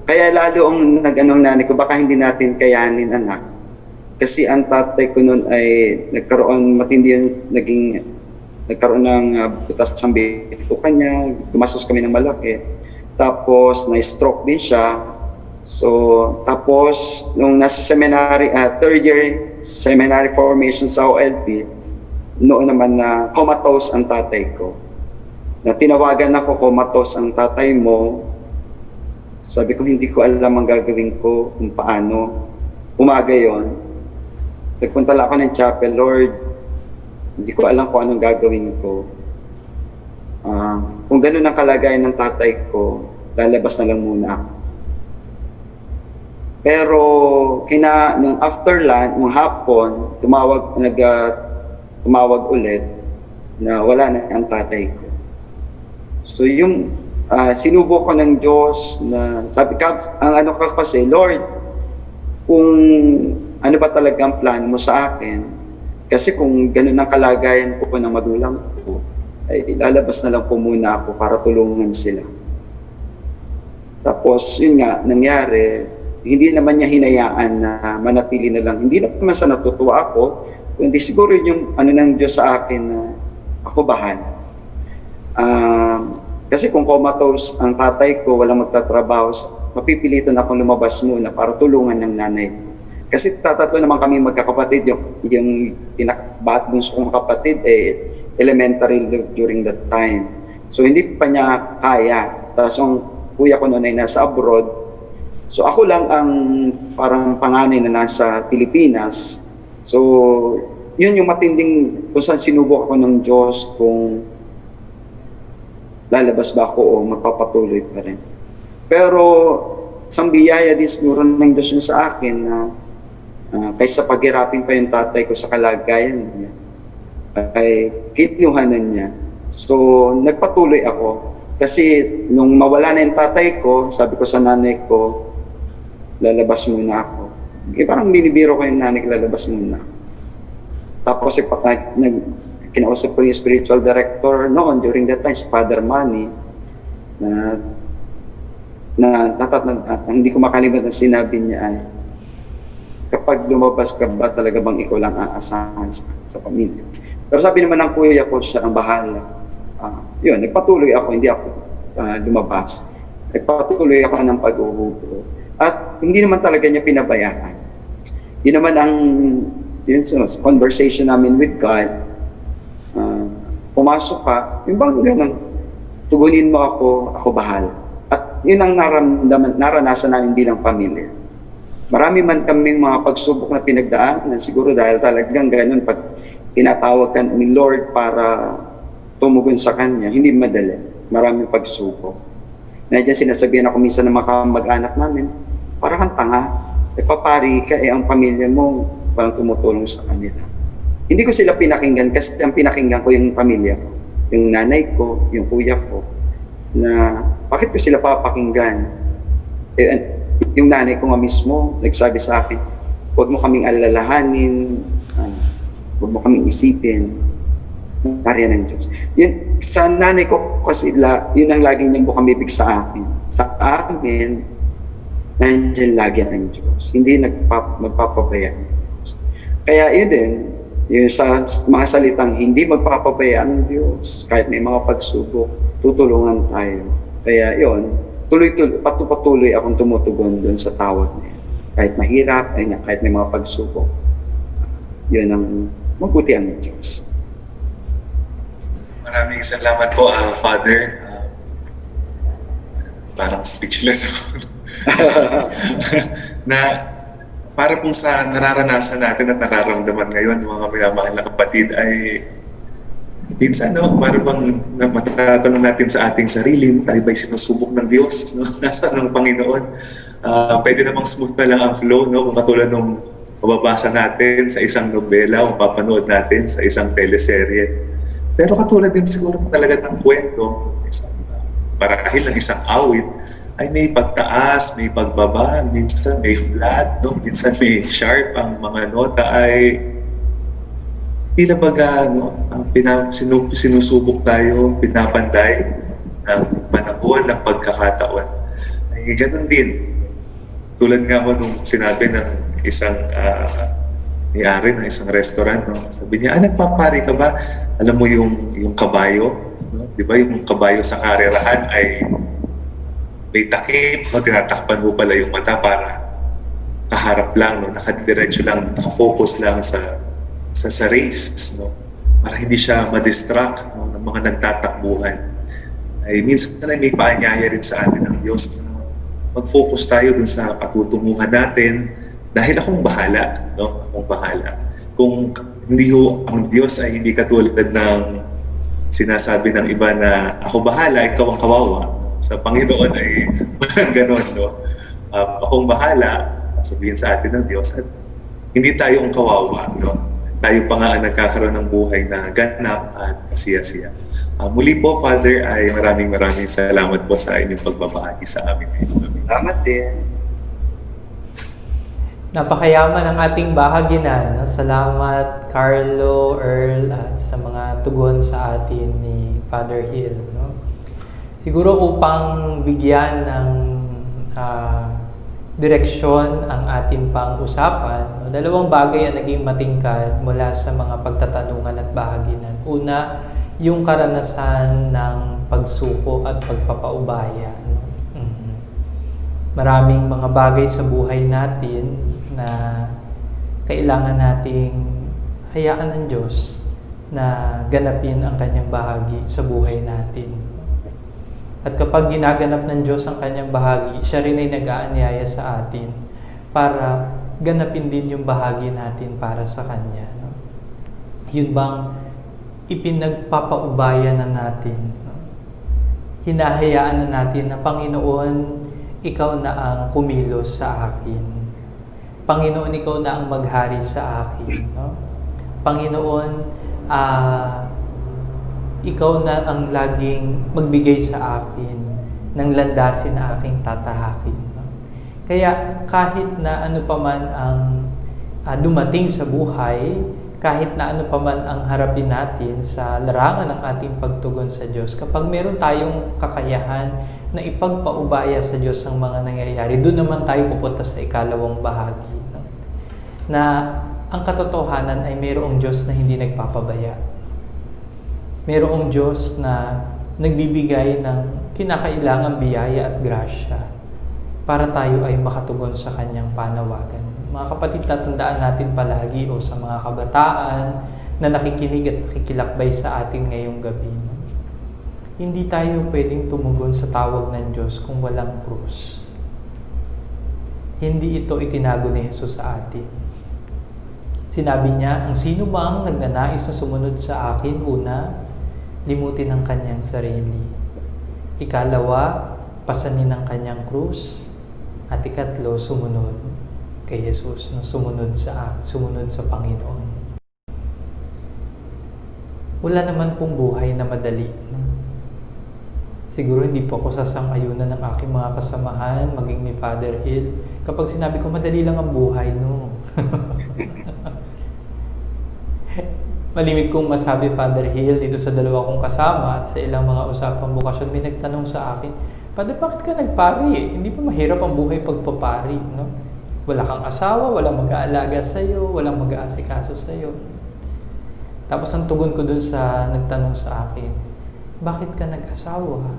S4: kaya lalo ang nag-anong nanay ko, baka hindi natin kayanin, anak. Kasi ang tatay ko noon ay nagkaroon ng butas ng bituka niya, gumastos kami ng malaki. Tapos, na-stroke din siya. So, tapos, nung nasa seminary, third year seminary formation sa OLP, noon naman na comatose ang tatay ko. Na tinawagan ako, comatose ang tatay mo. Sabi ko, hindi ko alam ang gagawin ko kung paano. Umaga yon. Nagpunta lang ako ng chapel, Lord, hindi ko alam kung anong gagawin ko. Kung ganun ang kalagayan ng tatay ko, lalabas na lang muna ako. Pero nung after lunch, nung hapon, tumawag ulit na wala na ang tatay ko. So yung sinubo ko ng Diyos na sabi ka, kasi, Lord, kung ano ba talaga ang plan mo sa akin, kasi kung ganun ang kalagayan ko ng magulang ko, ay lalabas na lang po muna ako para tulungan sila. Tapos yun nga, nangyari, hindi naman niya hinayaan na manatili na lang. Hindi naman sa natutuwa ako, kundi siguro yung ng Diyos sa akin na ako bahala. Kasi kung comatose ang tatay ko, walang magtatrabaho, mapipilitan akong lumabas muna para tulungan ng nanay ko. Kasi tatatlo naman kami magkakapatid, yung bunso kong kapatid elementary during that time. So hindi pa niya kaya. Tapos yung kuya ko noon ay nasa abroad. So ako lang ang parang panganay na nasa Pilipinas. So yun yung matinding kung saan sinubok ako ng Diyos kung lalabas ba ako o magpapatuloy pa rin. Pero isang biyaya din siguro ng Diyos yun sa akin na kaysa paghirapin pa yung tatay ko sa kalagayan niya, ay kinuhanan niya. So nagpatuloy ako. Kasi nung mawala na yung tatay ko, sabi ko sa nanay ko, lalabas muna ako. Parang binibiro ko yung nanay ko, lalabas muna ako. Tapos kinausap ko yung spiritual director noon during that time, si Father Manny, na hindi ko makalimutan ang sinabi niya ay, kapag lumabas ka ba talaga bang ikaw lang aasahan sa pamilya? Pero sabi naman ng kuya ko, siya ang bahala. Yun, nagpatuloy ako, hindi ako lumabas. Nagpatuloy ako ng pag-uhubo. At hindi naman talaga niya pinabayaan. Yun naman ang conversation namin with God. Pumasok ka, yung bang ganun, tugunin mo ako bahala. At yun ang naranasan namin bilang pamilya. Marami man kaming mga pagsubok na pinagdaanan, siguro dahil talagang ganun, pag tinatawag ka ni Lord para tumugon sa Kanya, hindi madali. Maraming pagsubok. Nandiyan sinasabihan ako minsan ng mga kamag-anak namin, parang kang tanga. Papari ka, ang pamilya mo, parang tumutulong sa kanila. Hindi ko sila pinakinggan kasi ang pinakinggan ko yung pamilya ko. Yung nanay ko, yung kuya ko, na bakit ko sila papakinggan? Yung nanay ko nga mismo, nagsabi sa akin, huwag mo kaming alalahanin, huwag mo kaming isipin, karya ng Diyos. Yun, sa nanay ko kasi yun ang lagi niyang bukang-bibig sa akin. Sa amin, nandiyan lagi ang Diyos. Hindi magpapabaya ng Diyos. Kaya yun din, yung sa mga salitang hindi magpapabaya ng Diyos, kahit may mga pagsubok, tutulungan tayo. Kaya yun, patuloy akong tumutugon doon sa tawag na yun. Kahit mahirap, kahit may mga pagsubok, yun ang mabuti ang Diyos.
S2: Maraming salamat po, Father. Parang speechless ako. na para pong sa nararanasan natin at nararamdaman ngayon ng mga minamahal na kapatid ay minsan, para bang matatanong natin sa ating sarili, tayo ba'y sinusubok ng Diyos? Nasaan ang Panginoon? Pwede namang smooth na lang ang flow, kung katulad ng mababasa natin sa isang nobela o papanood natin sa isang teleserye. Pero katulad din siguro talaga ng kwento, marahil ng isang awit, ay may pagtaas, may pagbaba, minsan may flat, minsan may sharp. Ang mga nota ay tila baga, sinusubok tayo, pinapanday ng panahon, ng pagkakataon. Ay ganun din. Tulad nga mo nung sinabi ng isang may-ari ng isang restaurant, sabi niya, nagpapari ka ba? Alam mo yung kabayo, di ba? Yung kabayo sa karerahan ay may takip, tinatakpan mo pala yung mata para kaharap lang, nakadiretso lang, nakafocus lang sa race, para hindi siya ma-distract ng mga nagtatakbuhan. Ay minsan ay may paanyaya rin sa atin ng Diyos na mag-focus tayo dun sa patutunguhan natin dahil akong bahala, akong bahala. Kung hindi ang Diyos ay hindi katulad ng sinasabi ng iba na ako bahala, ikaw ang kawawa. Sa Panginoon ay parang ganon, akong bahala, sabihin sa atin ng Diyos, at hindi tayo ang kawawa, Tayo pa nga ang nagkakaroon ng buhay na ganap at kasiya-siya. Muli po, Father, ay maraming salamat po sa inyong pagbabahagi sa amin.
S4: Salamat din.
S1: Napakayaman ang ating bahaginan. Salamat, Carlo, Earl, at sa mga tugon sa atin ni Father Hill. Siguro upang bigyan ng direksyon ang ating pang-usapan, dalawang bagay ang naging matingkad mula sa mga pagtatanungan at bahaginan. Una, yung karanasan ng pagsuko at pagpapaubaya. Maraming mga bagay sa buhay natin na kailangan nating hayaan ng Diyos na ganapin ang kanyang bahagi sa buhay natin. At kapag ginaganap ng Diyos ang kanyang bahagi, siya rin ay nag-aanyaya sa atin para ganapin din yung bahagi natin para sa Kanya. Yun bang ipinagpapaubaya na natin? Hinahayaan na natin na, Panginoon, Ikaw na ang kumilos sa akin. Panginoon, Ikaw na ang maghari sa akin. Panginoon, Ikaw na ang laging magbigay sa akin ng landasin na aking tatahakin. Kaya kahit na ano pa man ang dumating sa buhay, kahit na ano pa man ang harapin natin sa larangan ng ating pagtugon sa Diyos, kapag meron tayong kakayahan na ipagpaubaya sa Diyos ang mga nangyayari, doon naman tayo pupunta sa ikalawang bahagi. Na ang katotohanan ay mayroong Diyos na hindi nagpapabaya. Mayroong Diyos na nagbibigay ng kinakailangang biyaya at grasya para tayo ay makatugon sa Kanyang panawagan. Mga kapatid, tatandaan natin palagi sa mga kabataan na nakikinig at nakikilakbay sa atin ngayong gabi. Hindi tayo pwedeng tumugon sa tawag ng Diyos kung walang krus. Hindi ito itinago ni Jesus sa atin. Sinabi niya, ang sino mang nagnanais na sumunod sa akin, una, limutin ang kanyang sarili. Ikalawa, pasanin ang kanyang krus. At ikatlo, sumunod kay Jesus, no? sumunod sa Panginoon. Wala naman pong buhay na madali. No? Siguro hindi po ako sasang-ayunan ng aking mga kasamahan, maging ni Father Hill. Kapag sinabi ko, madali lang ang buhay, no? Malimit kong masabi, Father Hill, dito sa dalawa kong kasama at sa ilang mga usapang bukasyon, may nagtanong sa akin, Father, bakit ka nagpari? Hindi pa mahirap ang buhay pagpapari, no? Wala kang asawa, walang mag-aalaga sa'yo, walang mag-aasikaso sa'yo. Tapos ang tugon ko dun sa nagtanong sa akin, bakit ka nag-asawa?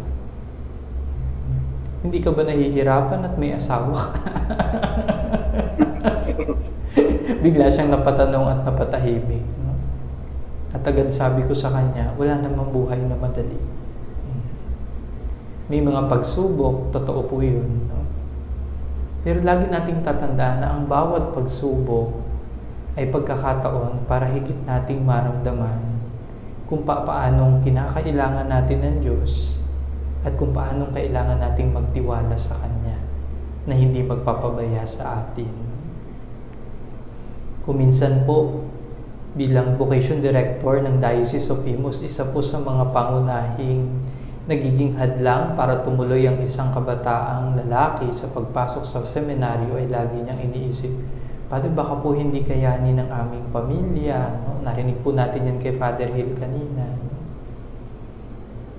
S1: Hindi ka ba nahihirapan at may asawa ka? Bigla siyang napatanong at napatahimik. No? At agad sabi ko sa kanya, wala namang buhay na madali. May mga pagsubok, totoo po yun. No? Pero lagi nating tatandaan na ang bawat pagsubok ay pagkakataon para higit nating maramdaman kung paanong kinakailangan natin ng Diyos at kung paanong kailangan nating magtiwala sa Kanya na hindi magpapabaya sa atin. Kuminsan po, bilang vocation director ng Diocese of Imus, isa po sa mga pangunahing nagiging hadlang para tumuloy ang isang kabataang lalaki sa pagpasok sa seminaryo ay lagi niyang iniisip, Father, baka po hindi kayanin ng aming pamilya. No? Narinig po natin yan kay Father Hill kanina. No?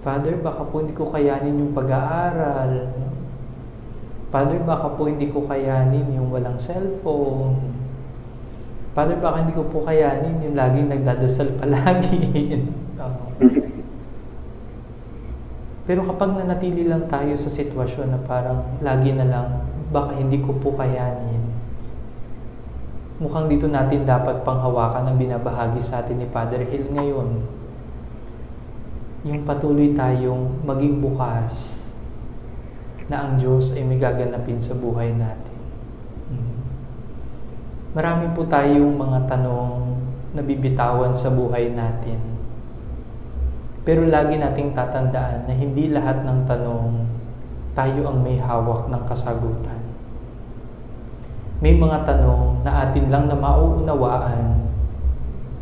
S1: Father, baka po hindi ko kayanin yung pag-aaral. No? Father, baka po hindi ko kayanin yung walang cellphone. Father, baka hindi ko po kayanin yung laging nagdadasal palagi. Pero kapag nanatili lang tayo sa sitwasyon na parang lagi na lang, baka hindi ko po kayanin, mukhang dito natin dapat panghawakan ang binabahagi sa atin ni Father Hill ngayon. Yung patuloy tayong maging bukas na ang Diyos ay may gaganapin sa buhay natin. Marami po tayong mga tanong na bibitawan sa buhay natin. Pero lagi nating tatandaan na hindi lahat ng tanong tayo ang may hawak ng kasagutan. May mga tanong na atin lang na mauunawaan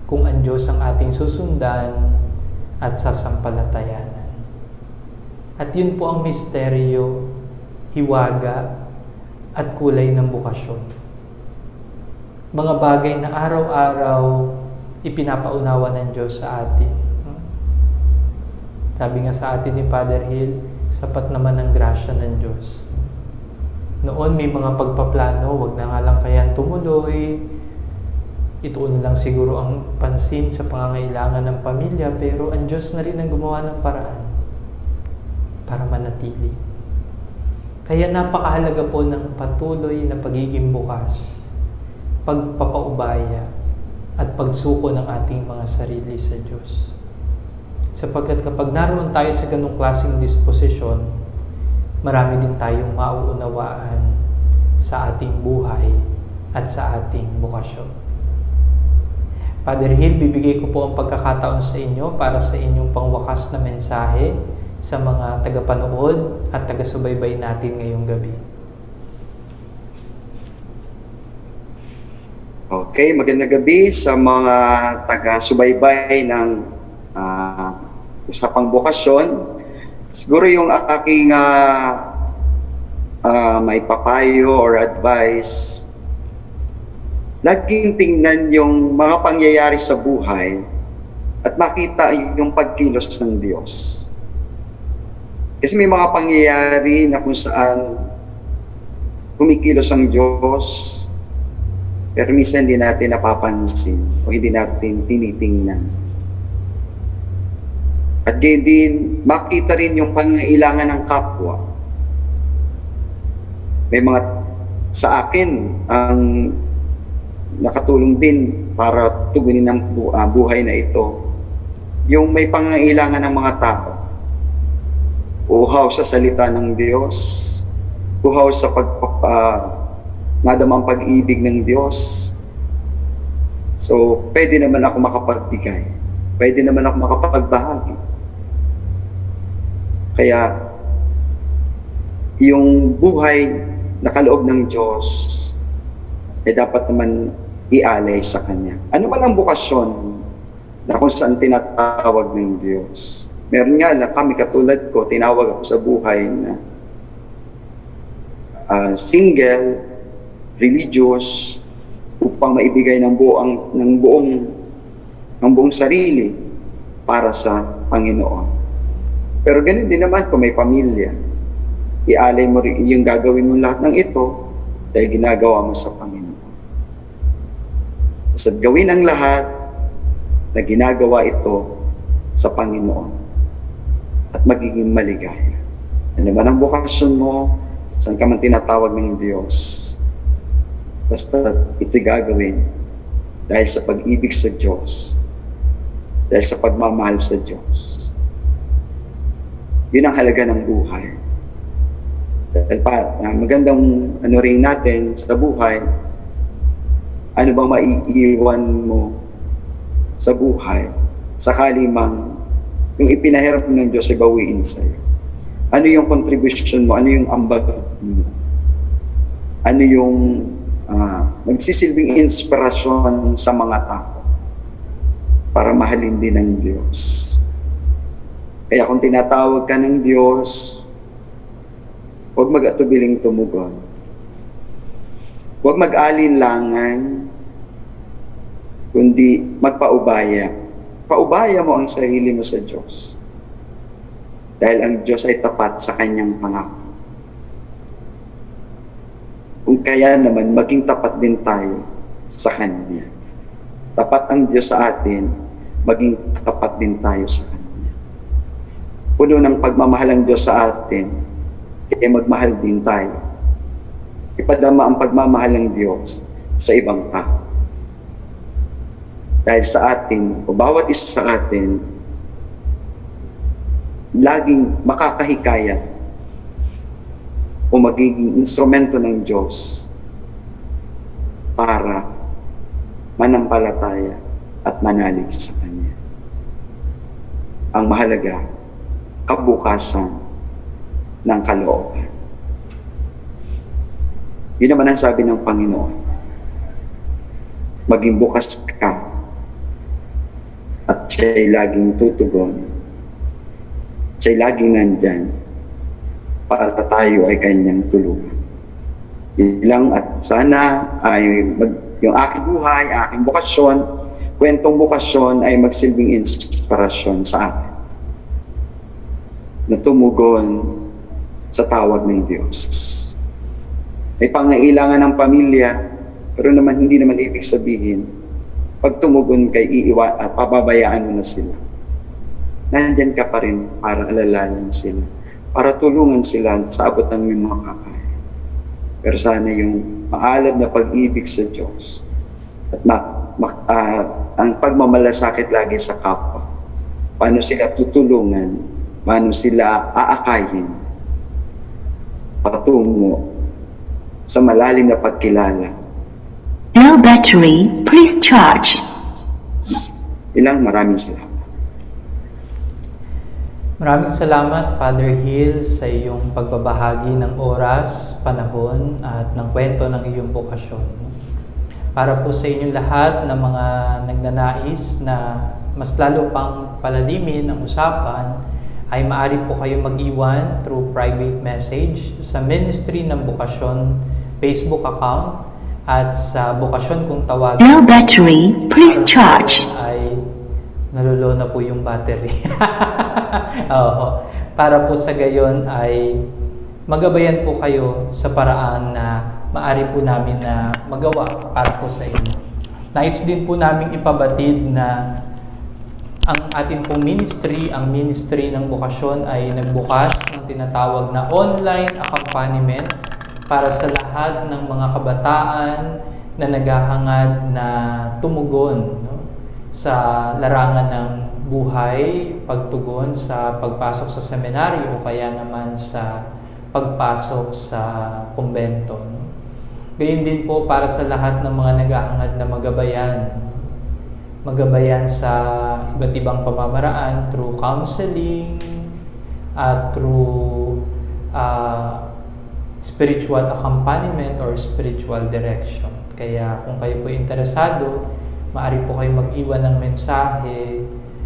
S1: kung ang Diyos ang ating susundan at sasampalatayanan. At yun po ang misteryo, hiwaga, at kulay ng bukasyon. Mga bagay na araw-araw ipinapaunawa ng Diyos sa atin. Sabi nga sa atin ni Father Hill, sapat naman ang grasya ng Diyos. Noon may mga pagpaplano, wag na nga lang kayang tumuloy. Ituon lang siguro ang pansin sa pangangailangan ng pamilya, pero ang Diyos na rin ang gumawa ng paraan para manatili. Kaya napakahalaga po ng patuloy na pagiging bukas, pagpapaubaya, at pagsuko ng ating mga sarili sa Diyos. Sapagkat kapag naroon tayo sa ganung klaseng disposisyon, marami din tayong mauunawaan sa ating buhay at sa ating bukasyon. Father Hill, bibigay ko po ang pagkakataon sa inyo para sa inyong pangwakas na mensahe sa mga tagapanood at taga-subaybay natin ngayong gabi.
S4: Okay, magandang gabi sa mga taga-subaybay ng usapang bukasyon. Siguro yung aking may papayo or advice, laging tingnan yung mga pangyayari sa buhay at makita yung pagkilos ng Diyos. Kasi may mga pangyayari na kung saan kumikilos ang Diyos, pero minsan hindi natin napapansin o hindi natin tinitingnan. At gayon din, makita rin yung pangangailangan ng kapwa. May mga sa akin ang nakatulong din para tugunin ang buhay na ito. Yung may pangangailangan ng mga tao. Uhaw sa salita ng Diyos. Uhaw sa madamang pag-ibig ng Diyos. So, pwede naman ako makapagbigay. Pwede naman ako makapagbahagi. Kaya, yung buhay na kaloob ng Diyos, dapat naman ialay sa Kanya. Ano man ang bukasyon na kung saan tinatawag ng Diyos? Meron nga lang kami, katulad ko, tinawag ako sa buhay na single, religious, upang maibigay ng buong sarili para sa Panginoon. Pero ganun din naman kung may pamilya. Ialay mo rin yung gagawin mo lahat ng ito dahil ginagawa mo sa Panginoon. At gawin ang lahat na ginagawa ito sa Panginoon at magiging maligaya. Ano ba ang bukasyon mo? Saan ka man tinatawag ng Diyos? Basta ito'y gagawin dahil sa pag-ibig sa Diyos, dahil sa pagmamahal sa Diyos. Yun ang halaga ng buhay. Dahil magandang rin natin sa buhay, ano bang maiiwan mo sa buhay sakali mang yung ipinahirap ng Diyos ay bawiin sa'yo. Ano yung contribution mo? Ano yung ambag mo? Ano yung magsisilbing inspirasyon sa mga tao para mahalin din ng Diyos? Kaya kung tinatawag ka ng Diyos, huwag mag-atubiling tumugon. Huwag mag-alinlangan, kundi magpaubaya. Paubaya mo ang sarili mo sa Diyos. Dahil ang Diyos ay tapat sa Kanyang pangako. Kung kaya naman, maging tapat din tayo sa Kanya. Tapat ang Diyos sa atin, maging tapat din tayo sa Kanya. Puno ng pagmamahal ang Diyos sa atin, kaya magmahal din tayo. Ipadama ang pagmamahal ng Diyos sa ibang tao. Dahil sa atin, o bawat isa sa atin, laging makakahikayat o magiging instrumento ng Diyos para manampalataya at manalig sa Kanya. Ang mahalaga, kabukasan ng kalooban. Yun naman ang sabi ng Panginoon. Maging bukas ka at siya'y laging tutugon. Siya'y laging nandyan para tayo ay Kanyang tulungan. Ilang at sana ay yung aking buhay, aking bukasyon, kwentong bukasyon ay magsilbing inspirasyon sa atin na tumugon sa tawag ng Diyos. May pangailangan ng pamilya, pero hindi naman ibig sabihin, pag tumugon kay pababayaan mo na sila. Nandyan ka pa rin para alalayan sila, para tulungan sila sa abot ng iyong makakaya. Pero sana yung maalab na pag-ibig sa Diyos at ang pagmamalasakit lagi sa kapwa. Paano sila tutulungan, paano sila aakayin patungo sa malalim na pagkilala.
S7: Low battery, please charge.
S4: Maraming salamat.
S1: Maraming salamat, Father Hill, sa iyong pagbabahagi ng oras, panahon, at ng kwento ng iyong bukasyon. Para po sa inyong lahat na mga nagnanais na mas lalo pang palalimin ang usapan, ay maaari po kayo mag-iwan through private message sa Ministry ng Bukasyon Facebook account at sa Bukasyon Kung Tawagin.
S7: Low battery, please charge.
S1: Ay nalulo na po yung battery. Oo. Para po sa gayon ay magabayan po kayo sa paraan na maaari po namin na magawa para po sa inyo. Nais din po namin ipabatid na ang atin pong ministry, ang Ministry ng Bukasyon ay nagbukas ng tinatawag na online accompaniment para sa lahat ng mga kabataan na naghahangad na tumugon sa larangan ng buhay, pagtugon sa pagpasok sa seminaryo o kaya naman sa pagpasok sa kumbento. Gayun din po para sa lahat ng mga naghahangad na magabayan magabayan sa iba't ibang pamamaraan through counseling at through spiritual accompaniment or spiritual direction. Kaya kung kayo po interesado, maaari po kayo mag-iwan ng mensahe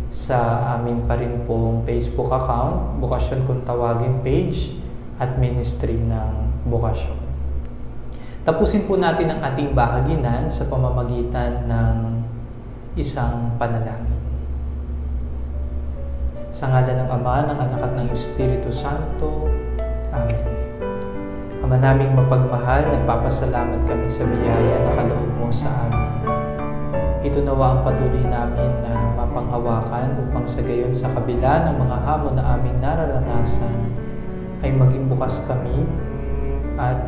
S1: sa amin pa rin pong Facebook account, Bukasyon Kung Tawagin page at Ministry ng Bukasyon. Tapusin po natin ang ating bahaginan sa pamamagitan ng isang panalangin. Sa ngalan ng Ama, ng Anak at ng Espiritu Santo. Amen. Ama naming mapagmahal, nagpapasalamat kami sa biyaya na kaloob mo sa amin. Ito nawa ang patuloy namin na mapanghawakan upang sa gayon sa kabila ng mga hamon na aming nararanasan ay maging bukas kami at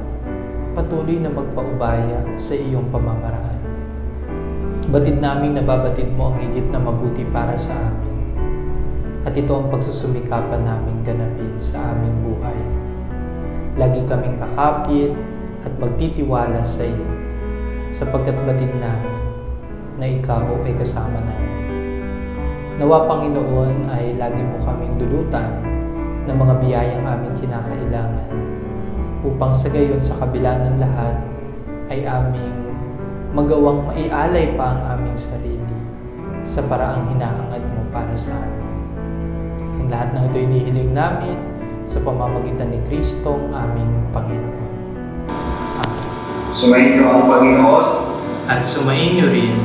S1: patuloy na magpaubaya sa iyong pamamaraan. Batid namin nababatid mo ang higit na mabuti para sa amin. At ito ang pagsusumikapan namin ganapin sa aming buhay. Lagi kaming kakapit at magtitiwala sa iyo sapagkat batid namin na ikaw ay kasama namin. Nawa Panginoon ay lagi mo kaming dulutan ng mga biyayang aming kinakailangan upang sa gayon sa kabila ng lahat ay aming magawang maialay pa ang aming sarili sa paraang hinahangad mo para sa amin. Ang lahat ng ito inihiling namin sa pamamagitan ni Kristong aming Panginoon. Amen.
S4: Sumainyo ang Panginoon.
S1: At sumainyo rin.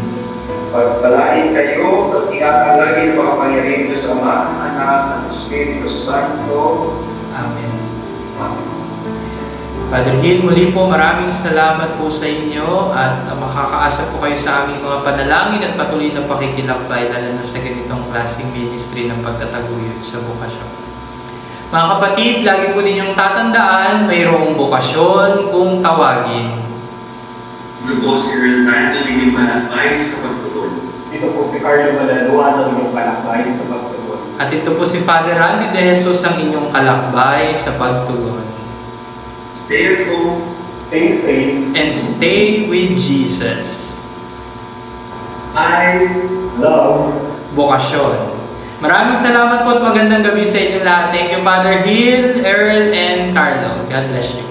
S4: Pagpalain kayo at ingatan lagi ng makapangyarihan Diyos Ama, Anak, at Espiritu Santo.
S1: Amen.
S4: Amen.
S1: Father Gil, muli po maraming salamat po sa inyo at makakaasa po kayo sa aming mga panalangin at patuloy na pakikilakbay lalo na sa ganitong klaseng ministry ng pagtataguyod sa bukasyon. Mga kapatid, lagi po ninyong tatandaan, mayroong bukasyon kung tawagin.
S2: Ito po si Renan na inyong palakbay sa pagtugon.
S3: Ito po si Carlo Malalua ng inyong kalakbay sa pagtugon.
S1: At ito po si Father Randy De Jesus ang inyong kalakbay sa pagtugon.
S2: Stay at home.
S3: Stay safe.
S1: And stay with Jesus.
S2: I
S3: Love.
S1: Bukasyon. Maraming salamat po at magandang gabi sa inyo lahat. Thank you, Father Hill, Earl, and Carlo. God bless you.